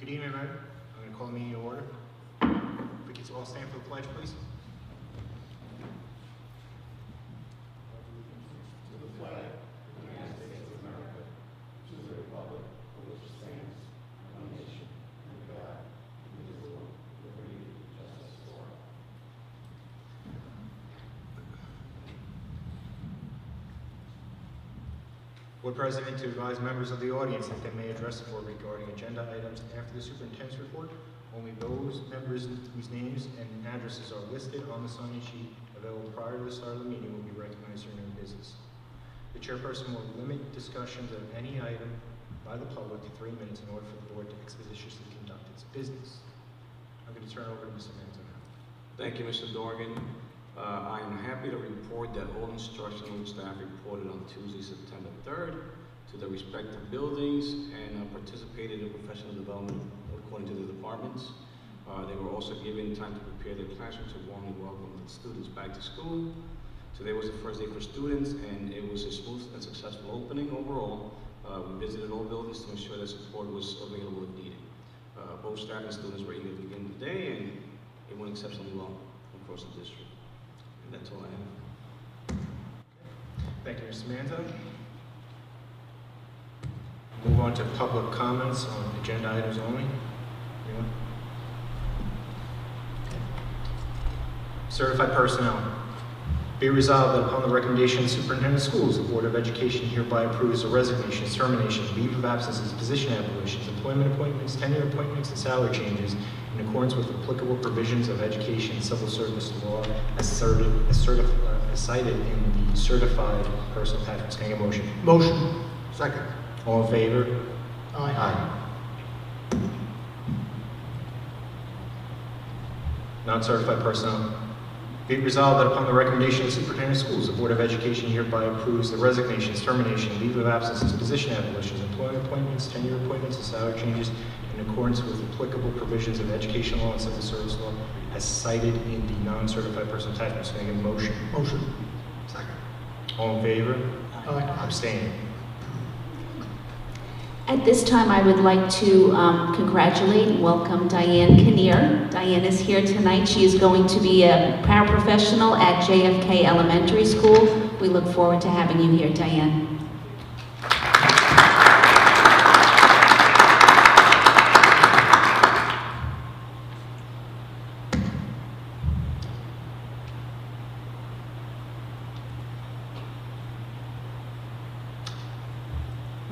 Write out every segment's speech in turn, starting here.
Good evening, everybody. I'm going to call the meeting to order. If we could all stand for the pledge, please. Board President to advise members of the audience that they may address the board regarding agenda items after the superintendent's report. Only those members whose names and addresses are listed on the sign-in sheet available prior to the start of the meeting will be recognized during new business. The chairperson will limit discussions of any item by the public to 3 minutes in order for the board to expeditiously conduct its business. I'm going to turn it over to Mr. Manzo now. Thank you, Mr. Dorgan. I am happy to report that all instructional staff reported on Tuesday, September 3rd to their respective buildings and participated in professional development according to the departments. They were also given time to prepare their classrooms to warmly welcome the students back to school. Today was the first day for students, and it was a smooth and successful opening overall. We visited all buildings to ensure that support was available if needed. Both staff and students were eager to begin the day, and it went exceptionally well across the district. And that's all I have. Thank you, Mr. Manzo. Move on to public comments on agenda items only. Anyone? Certified personnel. Be resolved that upon the recommendation of the superintendent of schools, the Board of Education hereby approves the resignations, terminations, leave of absences, position abolitions, employment appointments, tenure appointments, and salary changes in accordance with applicable provisions of education and civil service law as cited in the certified personal attachments. Can I get a motion? Motion. Second. All in favor? Aye. Non-certified personnel. Be it resolved that upon the recommendation of the superintendent of schools, the Board of Education hereby approves the resignations, termination, leave of absences, position abolitions, employment appointments, tenure appointments, and salary changes in accordance with applicable provisions of education law and civil service law as cited in the non-certified personal attachments. Can I get a motion? Motion. Second. All in favor? Aye. Abstain. At this time, I would like to congratulate and welcome Diane Kinnear. Diane is here tonight. She is going to be a paraprofessional at JFK Elementary School. We look forward to having you here, Diane.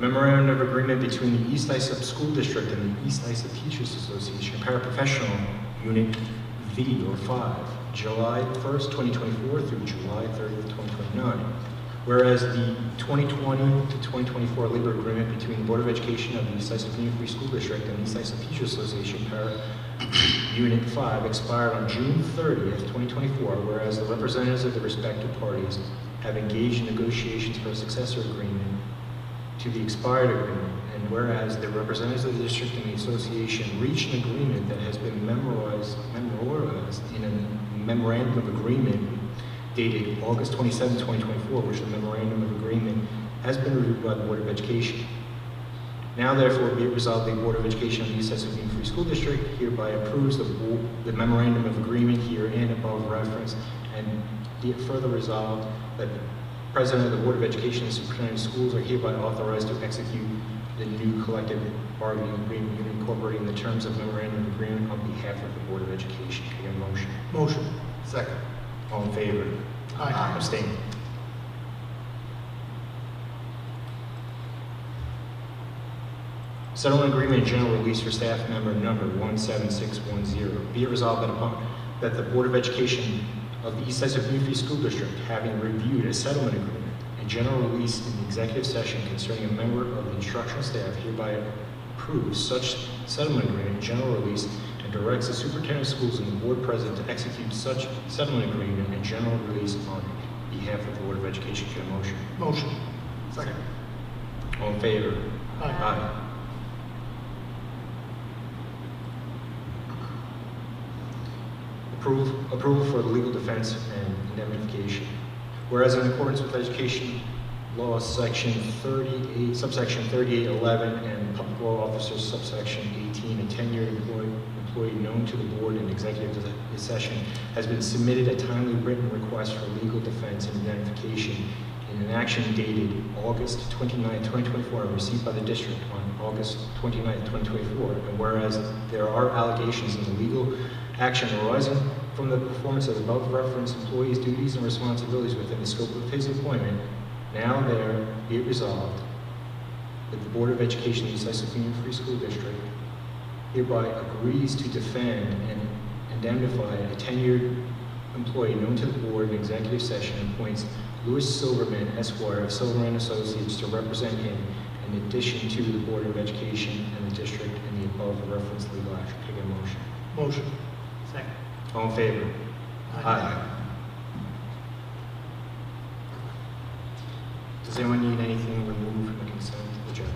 Memorandum of Agreement between the East Islip School District and the East Islip Teachers Association, Paraprofessional Unit V or 5, July 1st, 2024 through July 30th, 2029. Whereas the 2020 to 2024 labor agreement between the Board of Education of the East Islip Union Free School District and the East Islip Teachers Association, Unit 5, expired on June 30th, 2024, whereas the representatives of the respective parties have engaged in negotiations for a successor agreement to the expired agreement, and whereas the representatives of the district and the association reached an agreement that has been memorialized in a memorandum of agreement dated August 27, 2024, which the memorandum of agreement has been reviewed by the Board of Education. Now, therefore, be it resolved, the Board of Education of the East Islip Union Free School District hereby approves the memorandum of agreement herein above referenced, and be it further resolved that the President of the Board of Education and Superintendent of Schools are hereby authorized to execute the new collective bargaining agreement incorporating the terms of memorandum of agreement on behalf of the Board of Education. Can I get a motion? Motion. Second. All in favor? Aye. Abstain. Settlement agreement and general release for staff member number 17610. Be it resolved that the Board of Education of the East Islip Union Free School District, having reviewed a settlement agreement and general release in the executive session concerning a member of the instructional staff, hereby approves such settlement agreement and general release and directs the superintendent of schools and the board president to execute such settlement agreement and general release on behalf of the Board of Education. Can I get a motion? Motion. Second. All in favor? Aye. Approval for legal defense and indemnification. Whereas in accordance with law section 38, subsection 3811, and public law officers subsection 18, a tenured employee known to the board in executive session has been submitted a timely written request for legal defense and identification in an action dated August 29, 2024, and received by the district on August 29, 2024. And whereas there are allegations in the legal action arising from the performance of the above referenced employee's duties and responsibilities within the scope of his employment, now there be it resolved that the Board of Education of the East Islip Union Free School District hereby agrees to defend and indemnify a tenured employee known to the board in executive session and appoints Louis Silverman, Esquire of Silverman Associates, to represent him in addition to the Board of Education and the district in the above referenced legal action. Can I get a motion? Motion. Second. All in favor? Aye. Does anyone need anything removed from the consent agenda?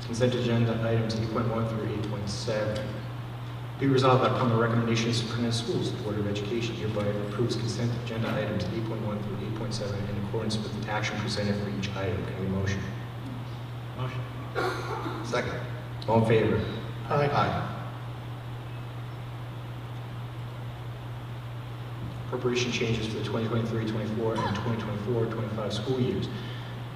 Consent agenda items 8.1 through 8.7. Be resolved that upon the recommendation of the Superintendent of Schools, the Board of Education hereby approves consent agenda items 8.1 through 8.7 in accordance with the action presented for each item. Can I get a motion? Motion. Second. All in favor? Aye. Appropriation changes for the 2023-24 and 2024-25 school years.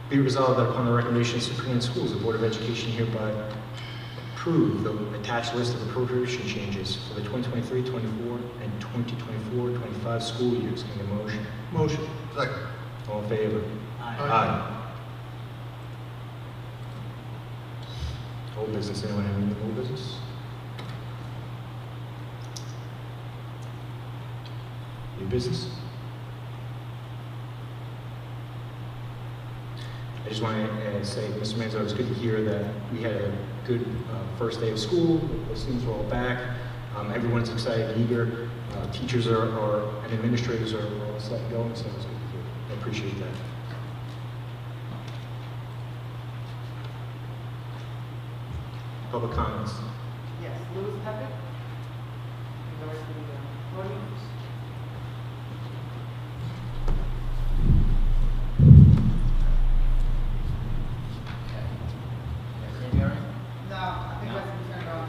Be resolved that upon the recommendation of the Superintendent of Schools, the Board of Education hereby approve the attached list of appropriation changes for the 2023-24 and 2024-25 school years. Can I get a motion? Motion. Second. All in favor? Aye. Old business. Anyone have any old business? New business? I just want to say, Mr. Manzo, it was good to hear that we had a good first day of school. The students were all back. Everyone's excited and eager. Teachers and administrators are all set and going, so it's good to hear. I appreciate that. Public comments. Yes, Louis Pepe. Endorsing the ordinance. No, I think that's been turned on.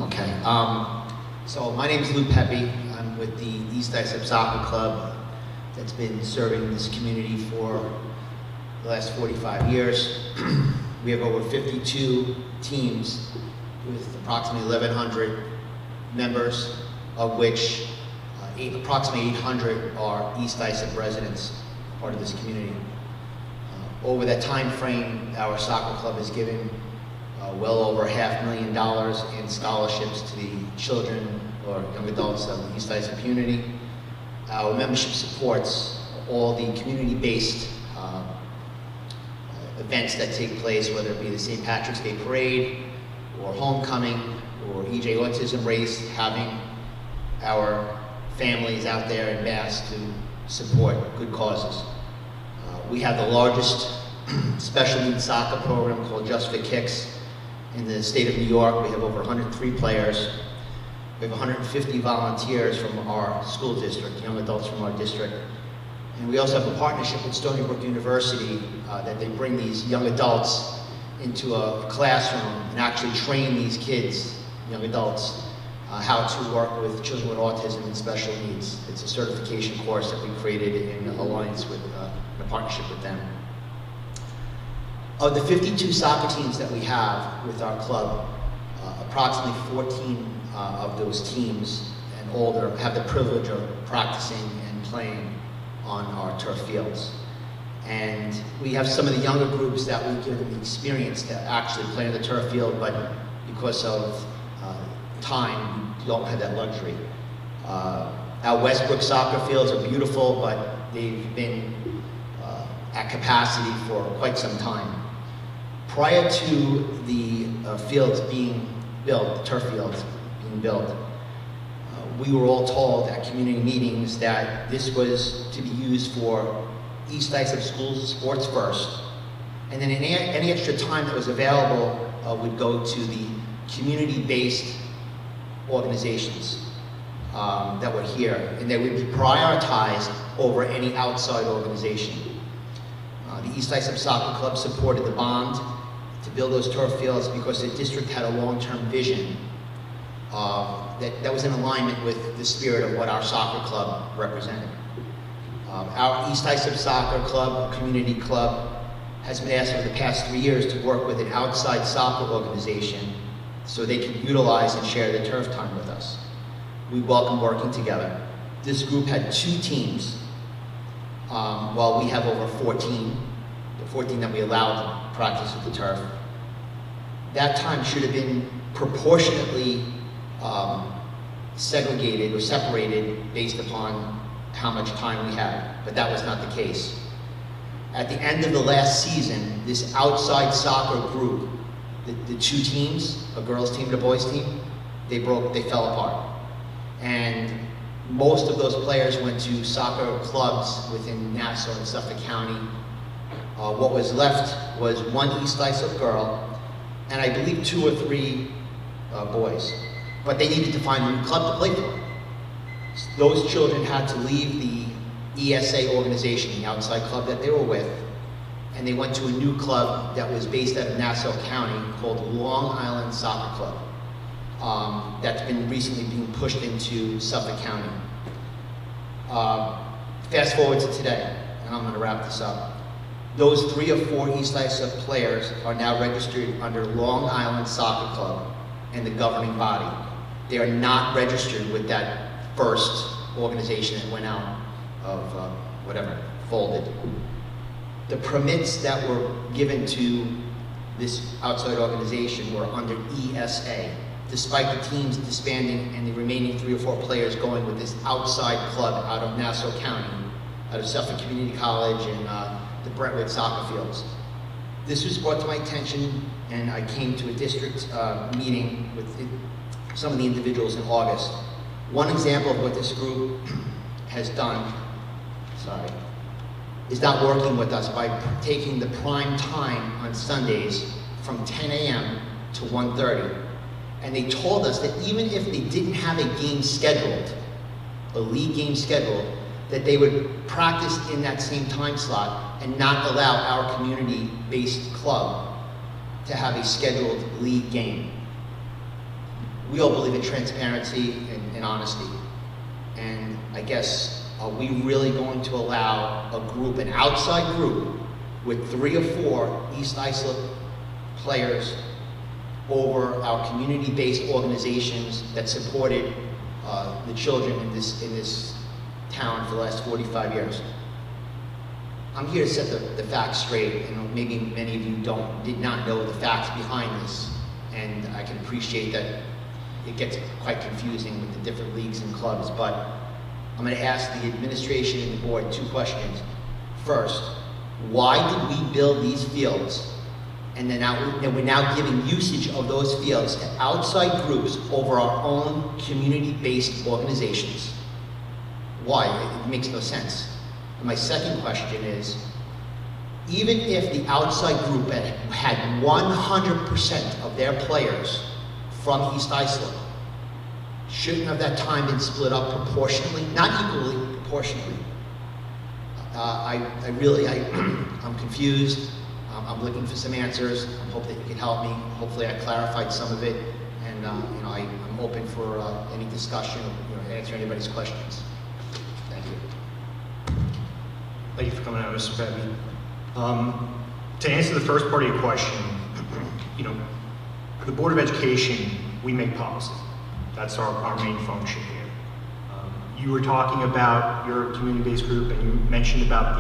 Okay, so my name is Lou Pepe. I'm with the East Islip Soccer Club that's been serving this community for the last 45 years. We have over 52 teams with approximately 1,100 members, of which approximately 800 are East Islip residents, part of this community. Over that time frame, our soccer club has given well over $500,000 in scholarships to the children or young adults of the East Islip community. Our membership supports all the community-based events that take place, whether it be the St. Patrick's Day Parade, or homecoming, or EJ Autism Race, having our families out there in mass to support good causes. We have the largest special needs soccer program called Just for Kicks in the state of New York. We have over 103 players. We have 150 volunteers from our school district, young adults from our district. And we also have a partnership with Stony Brook University that they bring these young adults into a classroom and actually train these kids, young adults, how to work with children with autism and special needs. It's a certification course that we created in alliance with, in a partnership with them. Of the 52 soccer teams that we have with our club, approximately 14 of those teams and older have the privilege of practicing and playing on our turf fields. And we have some of the younger groups that we give them the experience to actually play on the turf field, but because of time, we don't have that luxury. Our Westbrook soccer fields are beautiful, but they've been at capacity for quite some time. Prior to the fields being built, the turf fields being built, we were all told at community meetings that this was to be used for East Islip Schools sports first, and then any extra time that was available would go to the community-based organizations that were here, and they would be prioritized over any outside organization. The East Islip Soccer Club supported the bond to build those turf fields because the district had a long-term vision that was in alignment with the spirit of what our soccer club represented. Our East Islip Soccer Club, community club, has been asked over the past 3 years to work with an outside soccer organization so they can utilize and share the turf time with us. We welcome working together. This group had 2 teams, while we have over 14, the 14 that we allowed to practice with the turf. That time should have been proportionately segregated or separated based upon how much time we had, but that was not the case. At the end of the last season, this outside soccer group, the 2 teams, a girls team and a boys team, they fell apart. And most of those players went to soccer clubs within Nassau and Suffolk County. What was left was 1 East Islip girl, and I believe 2 or 3 boys. But they needed to find a new club to play for. Those children had to leave the ESA organization, the outside club that they were with, and they went to a new club that was based out of Nassau County called Long Island Soccer Club. That's been recently being pushed into Suffolk County. Fast forward to today, and I'm going to wrap this up. Those 3 or 4 East Islip players are now registered under Long Island Soccer Club and the governing body. They are not registered with that first organization that went out of whatever, folded. The permits that were given to this outside organization were under ESA, despite the teams disbanding and the remaining 3 or 4 players going with this outside club out of Nassau County, out of Suffolk Community College and the Brentwood soccer fields. This was brought to my attention, and I came to a district meeting with some of the individuals in August. One example of what this group has done, is not working with us by taking the prime time on Sundays from 10 a.m. to 1:30. And they told us that even if they didn't have a game scheduled, a league game scheduled, that they would practice in that same time slot and not allow our community-based club to have a scheduled league game. We all believe in transparency and honesty. And I guess, are we really going to allow a group, an outside group, with 3 or 4 East Islip players over our community-based organizations that supported the children in this town for the last 45 years? I'm here to set the facts straight, and maybe many of you did not know the facts behind this, and I can appreciate that it gets quite confusing with the different leagues and clubs, but I'm going to ask the administration and the board 2 questions. First, why did we build these fields? And then we're now giving usage of those fields to outside groups over our own community-based organizations. Why? It makes no sense. And my second question is, even if the outside group had 100% of their players from East Islip, shouldn't have that time been split up proportionally? Not equally, proportionally. I'm confused. I'm looking for some answers. I hope that you can help me. Hopefully I clarified some of it, and I'm open for any discussion or answer anybody's questions. Thank you. Thank you for coming out, Mr. Petty. To answer the first part of your question, the Board of Education, we make policy. That's our main function here. You were talking about your community-based group, and you mentioned about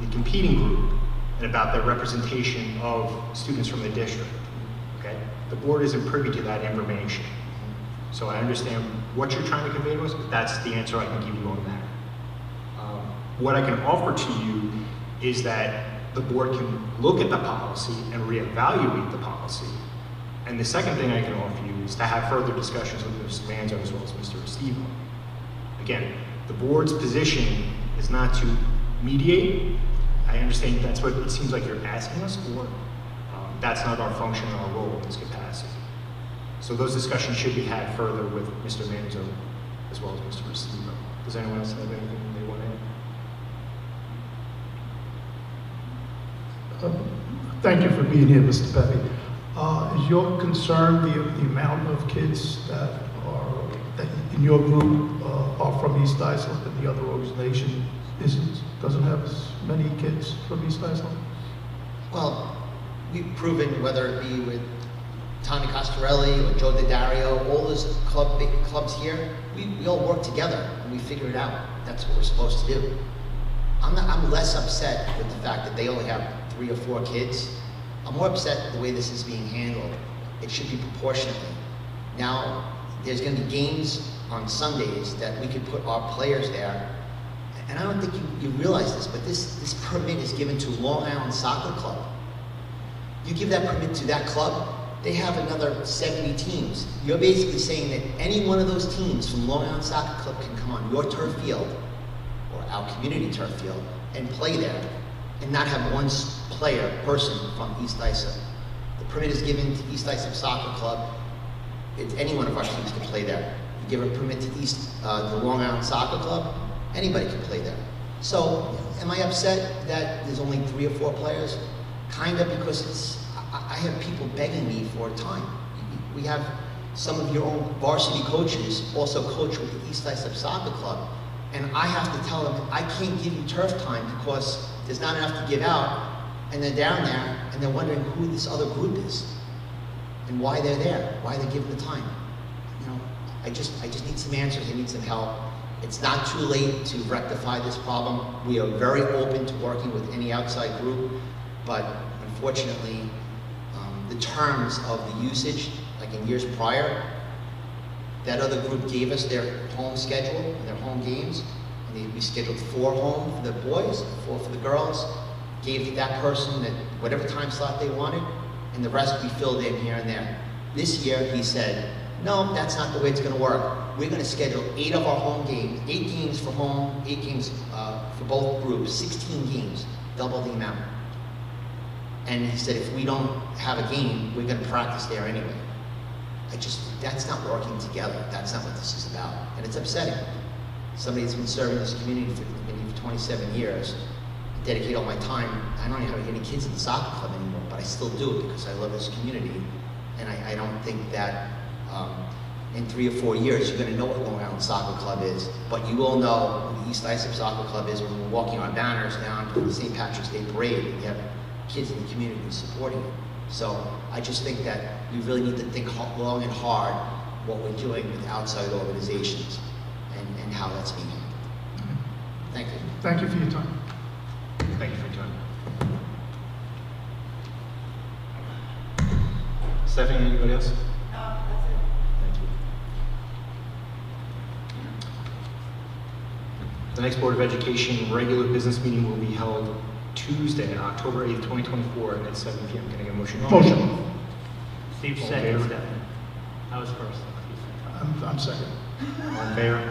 the competing group and about the representation of students from the district. Okay? The board isn't privy to that information. So I understand what you're trying to convey to us, but that's the answer I can give you on that. What I can offer to you is that the board can look at the policy and reevaluate the policy. And the second thing I can offer you is to have further discussions with Mr. Manzo as well as Mr. Estevo. Again, the board's position is not to mediate. I understand that's what it seems like you're asking us for. That's not our function or our role in this capacity. So those discussions should be had further with Mr. Manzo as well as Mr. Restivo. Does anyone else have anything they want to add? Thank you for being here, Mr. Pepe. Is your concern the amount of kids that in your group are from East Islip and the other organization doesn't have as many kids from East Islip? Well, we've proven, whether it be with Tommy Costarelli or Joe DiDario, all those big clubs here, we all work together and we figure it out. That's what we're supposed to do. I'm less upset with the fact that they only have 3 or 4 kids. I'm more upset the way this is being handled. It should be proportionately. Now, there's going to be games on Sundays that we could put our players there. And I don't think you realize this, but this permit is given to Long Island Soccer Club. You give that permit to that club, they have another 70 teams. You're basically saying that any one of those teams from Long Island Soccer Club can come on your turf field, or our community turf field, and play there, and not have one person from East Islip. The permit is given to East Islip Soccer Club. Any one of our teams can play there. You give a permit to the Long Island Soccer Club, anybody can play there. So, am I upset that there's only 3 or 4 players? Kind of, because I have people begging me for time. We have some of your own varsity coaches also coach with the East Islip Soccer Club, and I have to tell them, I can't give you turf time because there's not enough to give out, and they're down there, and they're wondering who this other group is, and why they're there, why they're given the time. You know, I just need some answers, I need some help. It's not too late to rectify this problem. We are very open to working with any outside group, but unfortunately, the terms of the usage, like in years prior, that other group gave us their home schedule and their home games, and we scheduled 4 home for the boys, 4 for the girls, gave that person that whatever time slot they wanted, and the rest we filled in here and there. This year, he said, no, that's not the way it's going to work. We're going to schedule 8 of our home games, 8 games for home, 8 games for both groups, 16 games, double the amount. And he said, if we don't have a game, we're going to practice there anyway. That's not working together. That's not what this is about. And it's upsetting. Somebody that's been serving this community for 27 years, dedicate all my time. I don't even have any kids in the soccer club anymore, but I still do it because I love this community. And I don't think that in 3 or 4 years, you're going to know what Long Island Soccer Club is, but you will know who the East Islip Soccer Club is when we're walking our banners down to the St. Patrick's Day Parade, and you have kids in the community supporting it. So I just think that we really need to think long and hard what we're doing with outside organizations and how that's being handled. Thank you. Thank you for your time. Thank you for your time. Stephanie, anybody else? No, that's it. Thank you. The next Board of Education regular business meeting will be held Tuesday, October 8th, 2024 at 7 p.m. Can I get a motion? Motion. Steve All in second, favor? Stephanie. I was first. I'm second. All in favor?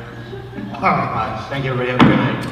All right. Aye. Thank you, everybody. Have a good night.